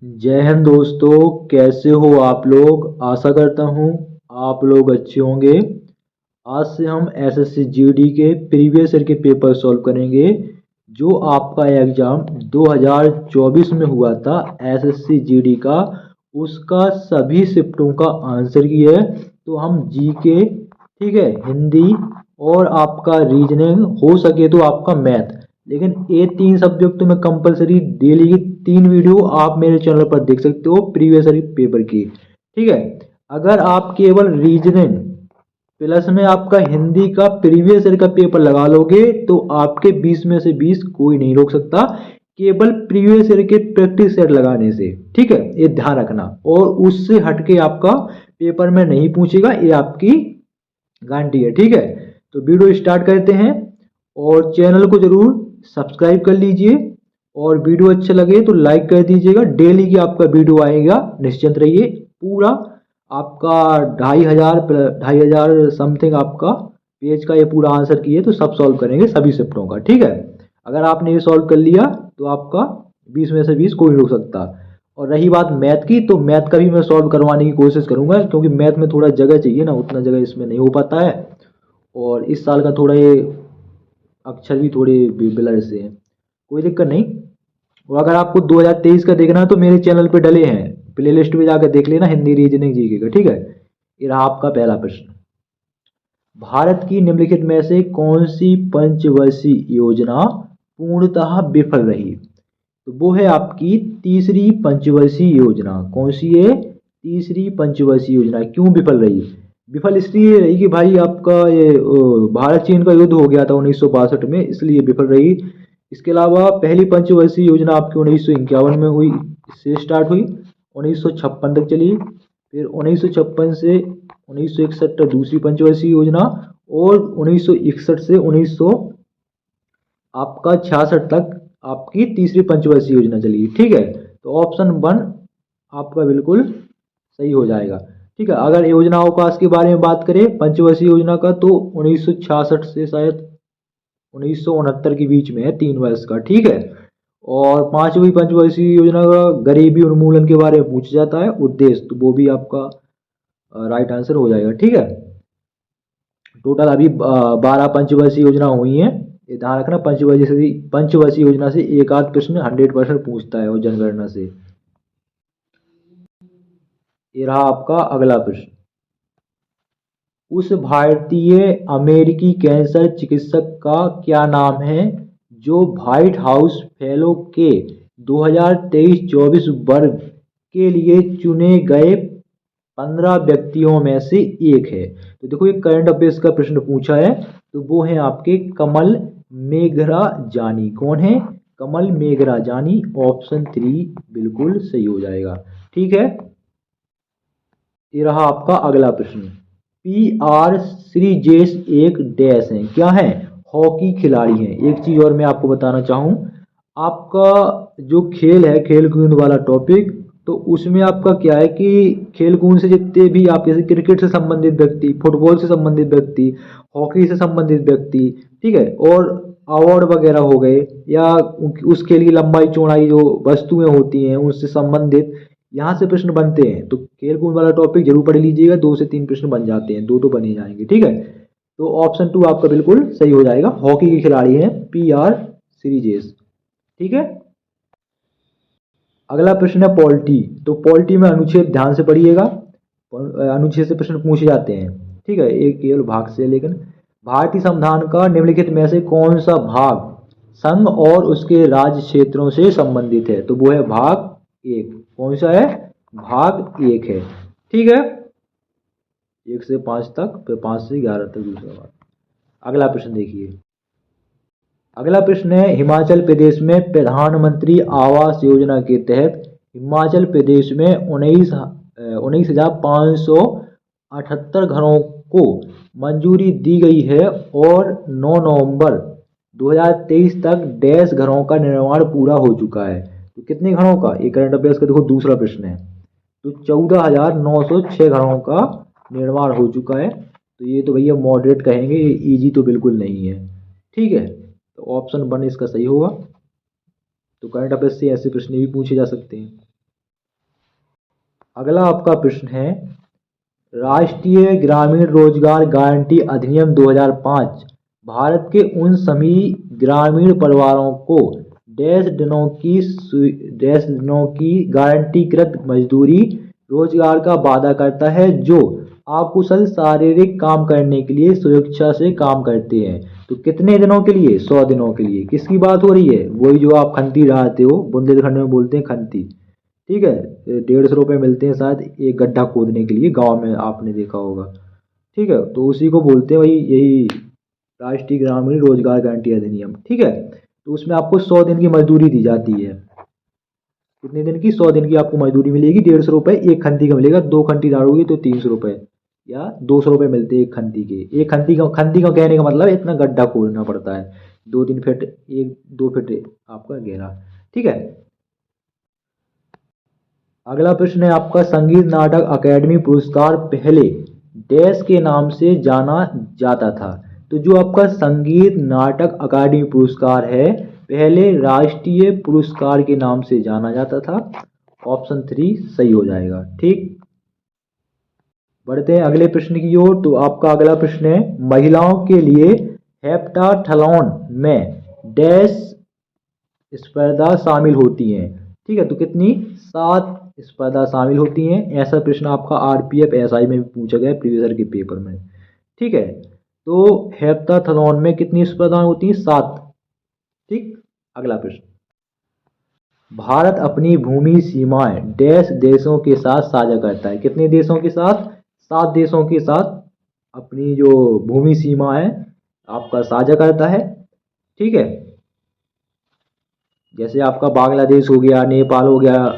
जय हिंद दोस्तों। कैसे हो आप लोग? आशा करता हूँ आप लोग अच्छे होंगे। आज से हम एसएससी जीडी के प्रीवियस ईयर के पेपर सॉल्व करेंगे जो आपका एग्जाम 2024 में हुआ था एसएससी जीडी का। उसका सभी शिफ्टों का आंसर की है। तो हम जीके, ठीक है, हिंदी और आपका रीजनिंग, हो सके तो आपका मैथ, लेकिन ये तीन सब्जेक्ट तो मैं कंपलसरी डेली की 3 वीडियो आप मेरे चैनल पर देख सकते हो प्रीवियस पेपर की। ठीक है, अगर आप केवल रीजनिंग प्लस में आपका हिंदी का प्रीवियस ईयर का पेपर लगा लोगे तो आपके 20 में से 20 कोई नहीं रोक सकता, केवल प्रीवियस ईयर के प्रैक्टिस सेट लगाने से। ठीक है, ये ध्यान रखना, और उससे हटके आपका पेपर में नहीं पूछेगा, ये आपकी गारंटी है। ठीक है, तो वीडियो स्टार्ट करते हैं, और चैनल को जरूर सब्सक्राइब कर लीजिए, और वीडियो अच्छा लगे तो लाइक कर दीजिएगा। डेली की आपका वीडियो आएगा, निश्चिंत रहिए। पूरा आपका 2,500 समथिंग आपका पेज का ये पूरा आंसर किए तो सब सॉल्व करेंगे सभी शिफ्टों का। ठीक है, अगर आपने ये सॉल्व कर लिया तो आपका 20 में से 20 कोई नहीं रोक सकता। और रही बात मैथ की, तो मैथ का भी मैं सॉल्व करवाने की कोशिश करूंगा, क्योंकि मैथ में थोड़ा जगह चाहिए ना, उतना जगह इसमें नहीं हो पाता है। और इस साल का थोड़ा ये अक्षर भी थोड़े ब्लर से हैं, कोई दिक्कत नहीं। और अगर आपको 2023 का देखना है तो मेरे चैनल पे डले हैं, प्ले लिस्ट में जाकर देख लेना, हिंदी रीजनिंग जीके का। ठीक है, ये रहा आपका पहला प्रश्न। भारत की निम्नलिखित में से कौन सी पंचवर्षीय योजना पूर्णतः विफल रही? तो वो है आपकी तीसरी पंचवर्षीय योजना। कौन सी है? तीसरी पंचवर्षीय योजना। क्यों विफल रही? विफल इसलिए रही कि भाई आपका ये भारत चीन का युद्ध हो गया था 1962 में, इसलिए विफल रही। इसके अलावा पहली पंचवर्षीय योजना आपकी 1951 में हुई, इससे स्टार्ट हुई, 1956 तक चली। फिर 1956 से 1961 तक दूसरी पंचवर्षीय योजना, और 1961 से 1900 आपका 66 तक आपकी तीसरी पंचवर्षीय योजना चली। ठीक है, तो ऑप्शन 1 आपका बिल्कुल सही हो जाएगा। ठीक है, अगर योजना अवकाश के बारे में बात करें पंचवर्षीय योजना का, तो 1966 से शायद 1969 के बीच में है, 3 वर्ष का। ठीक है, और पांचवी पंचवर्षीय योजना का गरीबी उन्मूलन के बारे में पूछा जाता है उद्देश्य, तो वो भी आपका राइट आंसर हो जाएगा। ठीक है, टोटल अभी 12 पंचवर्षीय योजना हुई हैं। ये ध्यान रखना, पंचवर्षीय योजना से एक आध प्रश्न 100% पूछता है, और जनगणना से। ये रहा आपका अगला प्रश्न। उस भारतीय अमेरिकी कैंसर चिकित्सक का क्या नाम है जो व्हाइट हाउस फेलो के 2023-24 वर्ग के लिए चुने गए 15 व्यक्तियों में से एक है? तो देखो, ये करंट अफेयर्स का प्रश्न पूछा है, तो वो है आपके कमल मेघरा जानी। कौन है? कमल मेघरा जानी। ऑप्शन 3 बिल्कुल सही हो जाएगा। ठीक है, ये रहा आपका अगला प्रश्न। पी आर श्रीजेश एक डैश हैं, क्या है? हॉकी खिलाड़ी हैं। एक चीज और मैं आपको बताना चाहूँ, आपका जो खेल है, खेल कूद वाला टॉपिक, तो उसमें आपका क्या है कि खेल कूद से जितने भी आप, जैसे क्रिकेट से संबंधित व्यक्ति, फुटबॉल से संबंधित व्यक्ति, हॉकी से संबंधित व्यक्ति, ठीक है, और अवार्ड वगैरह हो गए, या उस खेल की लंबाई चौड़ाई जो वस्तुएं होती हैं उनसे संबंधित यहाँ से प्रश्न बनते हैं। तो खेल कूद वाला टॉपिक जरूर पढ़ लीजिएगा, 2 से 3 प्रश्न बन जाते हैं, दो तो बन ही जाएंगे। ठीक है, तो ऑप्शन 2 आपका बिल्कुल सही हो जाएगा। हॉकी के खिलाड़ी हैं पी आर सीरीजेस। ठीक है, अगला प्रश्न है पॉलिटी। तो पॉलिटी में अनुच्छेद ध्यान से पढ़िएगा, अनुच्छेद से प्रश्न पूछे जाते हैं। ठीक है, एक केवल भाग से, लेकिन भारतीय संविधान का निम्नलिखित में से कौन सा भाग संघ और उसके राज्य क्षेत्रों से संबंधित है? तो वो है भाग 1। कौन सा है? भाग 1 है। ठीक है, 1 से 5 तक, फिर 5 से 11 तक दूसरा भाग। अगला प्रश्न देखिए। अगला प्रश्न है, हिमाचल प्रदेश में प्रधानमंत्री आवास योजना के तहत हिमाचल प्रदेश में 19,578 घरों को मंजूरी दी गई है, और 9 नवंबर 2023 तक डैश घरों का निर्माण पूरा हो चुका है। तो कितने घरों का? ये करंट अफेयर्स का देखो दूसरा प्रश्न है। तो 14,906 घरों का निर्माण हो चुका है। तो ये तो भैया मॉडरेट कहेंगे, ये ईजी तो बिल्कुल नहीं है। ठीक है, तो ऑप्शन 1 इसका सही होगा। तो करंट अफेयर्स से ऐसे प्रश्न भी पूछे जा सकते हैं। अगला आपका प्रश्न है, राष्ट्रीय ग्रामीण रोजगार गारंटी अधिनियम 2005 भारत के उन सभी ग्रामीण परिवारों को डैश दिनों की गारंटीकृत मजदूरी रोजगार का वादा करता है जो अकुशल शारीरिक काम करने के लिए स्वेच्छा से काम करते हैं। तो कितने दिनों के लिए? 100 दिनों के लिए। किसकी बात हो रही है? वही जो आप खंती डालते हो, बुंदेलखंड में बोलते हैं खंती। ठीक है, 150 रुपये मिलते हैं शायद एक गड्ढा खोदने के लिए, गांव में आपने देखा होगा। ठीक है, तो उसी को बोलते हैं, वही यही राष्ट्रीय ग्रामीण रोजगार गारंटी अधिनियम। ठीक है, तो उसमें आपको 100 दिन की मजदूरी दी जाती है। कितने दिन की? 100 दिन की आपको मजदूरी मिलेगी। 150 रुपये एक खंती का मिलेगा, 2 खंती डालोगे तो 300 रुपये या 200 रुपये मिलते हैं एक खंती के। एक खंती का कहने का मतलब इतना गड्ढा खोदना पड़ता है, 2-3 फीट, 1-2 फीट आपका गहरा। ठीक है, अगला प्रश्न है आपका, संगीत नाटक अकेडमी पुरस्कार पहले डैश के नाम से जाना जाता था। तो जो आपका संगीत नाटक अकादमी पुरस्कार है पहले राष्ट्रीय पुरस्कार के नाम से जाना जाता था। ऑप्शन 3 सही हो जाएगा। ठीक, बढ़ते हैं अगले प्रश्न की ओर। तो आपका अगला प्रश्न है, महिलाओं के लिए हेप्टाथलॉन में डैश स्पर्धा शामिल होती हैं। ठीक है, तो कितनी? 7 स्पर्धा शामिल होती हैं। ऐसा प्रश्न आपका आरपीएफ एसआई में भी पूछा गया है प्रीवियस ईयर के पेपर में। ठीक है, तो हेप्टाथलॉन में कितनी स्पर्धाएं होती हैं? 7। ठीक, अगला प्रश्न, भारत अपनी भूमि सीमाएं डैश देशों के साथ साझा करता है। कितने देशों के साथ? 7 देशों के साथ अपनी जो भूमि सीमा है आपका साझा करता है। ठीक है, जैसे आपका बांग्लादेश हो गया, नेपाल हो गया,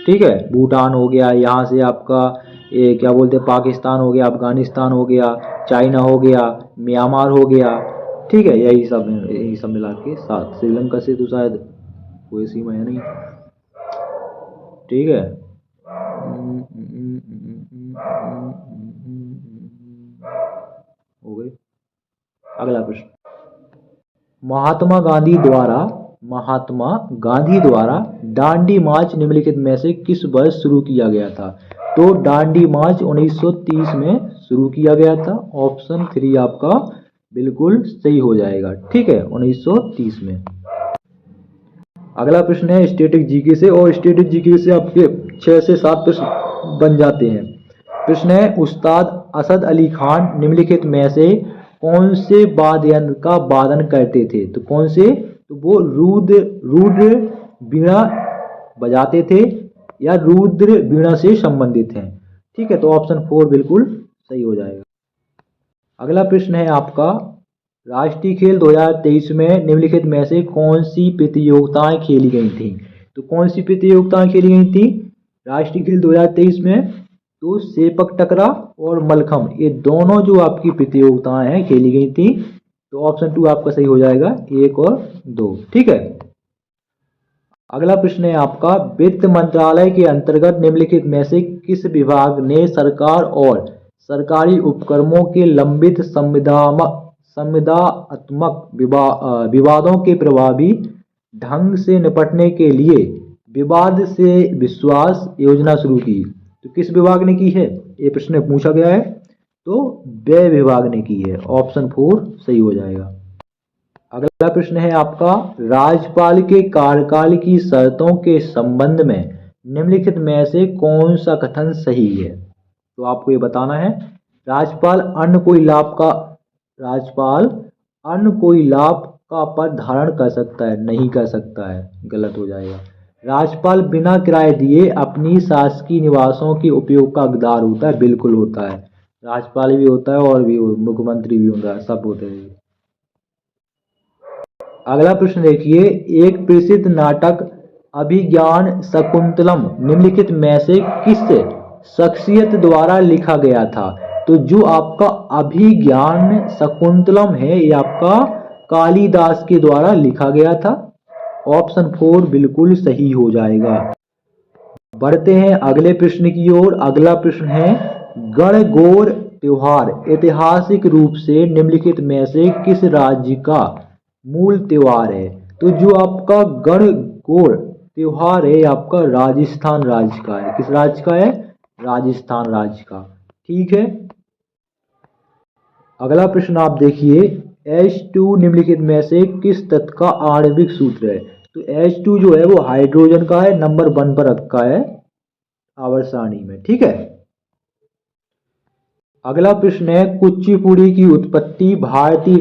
ठीक है, भूटान हो गया, यहाँ से आपका ये क्या बोलते हैं, पाकिस्तान हो गया, अफगानिस्तान हो गया, चाइना हो गया, म्यांमार हो गया। ठीक है, यही सब मिला के 7। श्रीलंका से तो शायद कोई सीमा है नहीं। ठीक है, हो गई। अगला प्रश्न, महात्मा गांधी द्वारा दांडी मार्च निम्नलिखित में से किस वर्ष शुरू किया गया था? तो दांडी मार्च 1930 में शुरू किया गया था। ऑप्शन 3 आपका बिल्कुल सही हो जाएगा। ठीक है, 1930 में। अगला प्रश्न है स्टैटिक जीके से, और स्टैटिक जीके से आपके 6 से 7 प्रश्न बन जाते हैं। प्रश्न है, उस्ताद असद अली खान निम्नलिखित में से कौन से वाद्य यंत्र का वादन करते थे? तो कौन से? तो वो रुद्र वीणा बजाते थे या रुद्र वीणा से संबंधित हैं। ठीक है, तो ऑप्शन 4 बिल्कुल सही हो जाएगा। अगला प्रश्न है आपका, राष्ट्रीय खेल 2023 में निम्नलिखित में से कौन सी प्रतियोगिताएं खेली गई थी? तो कौन सी प्रतियोगिताएं खेली गई थी राष्ट्रीय खेल 2023 में? तो सेपक टकरा और मलखम, ये दोनों जो आपकी प्रतियोगिताएं हैं खेली गई थी। तो ऑप्शन 2 आपका सही हो जाएगा, 1 और 2। ठीक है, अगला प्रश्न है आपका, वित्त मंत्रालय के अंतर्गत निम्नलिखित में से किस विभाग ने सरकार और सरकारी उपक्रमों के लंबित संविदात्मक विवादों के प्रभावी ढंग से निपटने के लिए विवाद से विश्वास योजना शुरू की? तो किस विभाग ने की है? ये प्रश्न पूछा गया है, तो व्यय विभाग ने की है। ऑप्शन 4 सही हो जाएगा। अगला प्रश्न है आपका, राज्यपाल के कार्यकाल की शर्तों के संबंध में निम्नलिखित में से कौन सा कथन सही है? तो आपको ये बताना है, राज्यपाल अन्य कोई लाभ का पद धारण कर सकता है? नहीं कर सकता है, गलत हो जाएगा। राज्यपाल बिना किराए दिए अपनी शासकीय निवासों के उपयोग का हकदार होता है? बिल्कुल होता है, राज्यपाल भी होता है और भी मुख्यमंत्री भी होता है, सब होते हैं। अगला प्रश्न देखिए, एक प्रसिद्ध नाटक अभिज्ञान शकुंतलम निम्नलिखित में से किस शख्सियत द्वारा लिखा गया था? तो जो आपका अभिज्ञान शकुंतलम है ये आपका कालिदास के द्वारा लिखा गया था। ऑप्शन 4 बिल्कुल सही हो जाएगा। बढ़ते हैं अगले प्रश्न की ओर। अगला प्रश्न है, गणगौर त्योहार ऐतिहासिक रूप से निम्नलिखित में से किस राज्य का मूल त्योहार है? तो जो आपका गणगौर त्योहार है आपका राजस्थान राज्य का है। किस राज्य का है? राजस्थान राज्य का। ठीक है, अगला प्रश्न आप देखिए, H2 निम्नलिखित में से किस तत्व का आणविक सूत्र है? तो H2 जो है वो हाइड्रोजन का है, नंबर 1 पर रखा है आवर्त सारणी में। ठीक है, अगला प्रश्न है, कुचिपुड़ी की उत्पत्ति भारतीय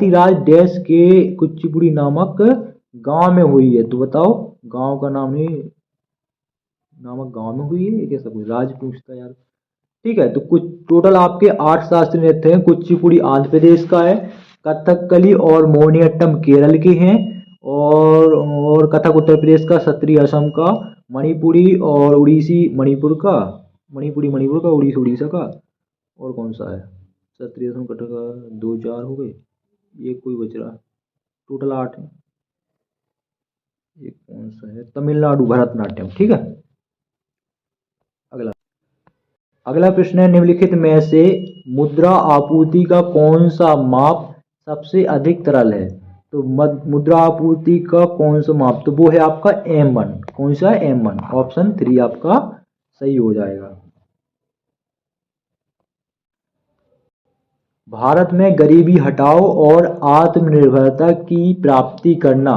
राज्य देश के कुचिपुड़ी नामक गांव में हुई है। तो बताओ, गांव का नाम नहीं, नामक गांव में हुई है, ये कैसा कोई राज पूछता है यार। ठीक है, तो कुछ टोटल आपके 8 शास्त्रीय नृत्य हैं। कुचिपुड़ी आंध्र प्रदेश का है, कथकली और मोहिनीअट्टम केरल के हैं, और कथक उत्तर प्रदेश का, सत्रिय असम का, मणिपुरी और उड़ीसी मणिपुर का, उड़ीसी उड़ीसा का, और कौन सा है, सत्रिय असम, कथक का 2 4 हो गए, ये कोई बच रहा, टोटल 8 है। ये कौन सा है, तमिलनाडु भरतनाट्यम। ठीक है, अगला अगला प्रश्न है, निम्नलिखित में से मुद्रा आपूर्ति का कौन सा माप सबसे अधिक तरल है? तो मुद्रा आपूर्ति का कौन सा माप, तो वो है आपका M1। कौन सा है, M1। ऑप्शन 3 आपका सही हो जाएगा। भारत में गरीबी हटाओ और आत्मनिर्भरता की प्राप्ति करना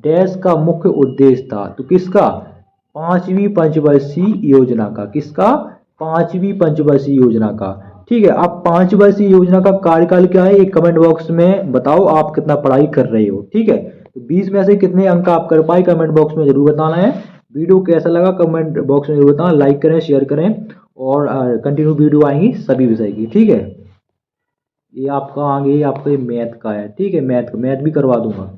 देश का मुख्य उद्देश्य था। तो किसका, 5वीं पंचवर्षीय योजना का। किसका, 5वीं पंचवर्षीय योजना का। ठीक है, अब 5 वर्षीय योजना का कार्यकाल क्या है, ये कमेंट बॉक्स में बताओ, आप कितना पढ़ाई कर रहे हो। ठीक है, तो 20 में से कितने अंक आप कर पाए, कमेंट बॉक्स में जरूर बताना है। वीडियो कैसा लगा कमेंट बॉक्स में जरूर बताना, लाइक करें, शेयर करें, और कंटिन्यू वीडियो आएंगी सभी विषय की। ठीक है, ये आपका आगे आपका मैथ का है। ठीक है, मैथ भी करवा दूंगा।